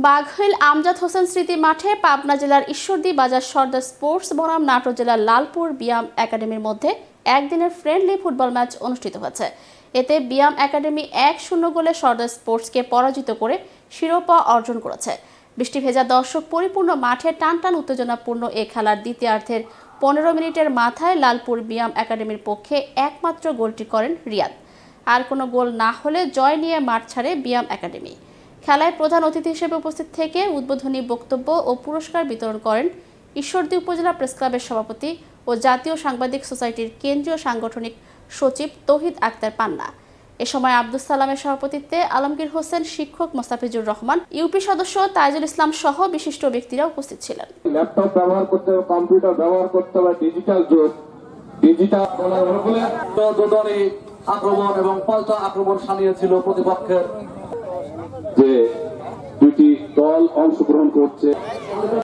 বাঘইল আমজাদ হোসেন স্মৃতি মাঠে পাবনা জেলার ঈশ্বরদী বাজার সর্দার স্পোর্টস বনাম নাটোর জেলার লালপুর ব্যায়াম একাডেমির মধ্যে একদিনের ফ্রেন্ডলি ফুটবল ম্যাচ অনুষ্ঠিত হয়েছে। এতে ব্যায়াম একাডেমি 1-0 গোলে সর্দার স্পোর্টসকে পরাজিত করে শিরোপা অর্জন করেছে। বৃষ্টি ভেজা দর্শক পরিপূর্ণ মাঠে টানটান উত্তেজনাপূর্ণ এ খেলার দ্বিতীয়ার্ধের 15 মিনিটের মাথায় লালপুর ব্যায়াম একাডেমির পক্ষে একমাত্র গোলটি করেন রিয়াদ। আর কোনো গোল না হলে জয় নিয়ে মাঠ ছাড়ে ব্যায়াম একাডেমি। খেলায় প্রধান অতিথি হিসেবে উপস্থিত থেকে উদ্বোধনী বক্তব্য ও পুরস্কার বিতরণ করেন ঈশ্বরদী উপজেলা প্রেস ক্লাবের সভাপতি ও জাতীয় সাংবাদিক সোসাইটির কেন্দ্রীয় সাংগঠনিক সচিব তৌহিদ আক্তার পান্না। এ সময় আব্দুস সালামের সভাপতিত্বে আলমগীর হোসেন, শিক্ষক মোস্তাফিজুর রহমান, ইউপি সদস্য তাইজুল ইসলাম সহ বিশিষ্ট ব্যক্তিরা উপস্থিত ছিলেন। ল্যাপটপ ব্যবহার করতে হবে, কম্পিউটার ব্যবহার করতে হবে, ডিজিটাল যুগ, ডিজিটাল আক্রমণ এবং পাল্টা আক্রমণ সানিয়েছিল প্রতিপক্ষের। যে দুটি দল অংশগ্রহণ করছে।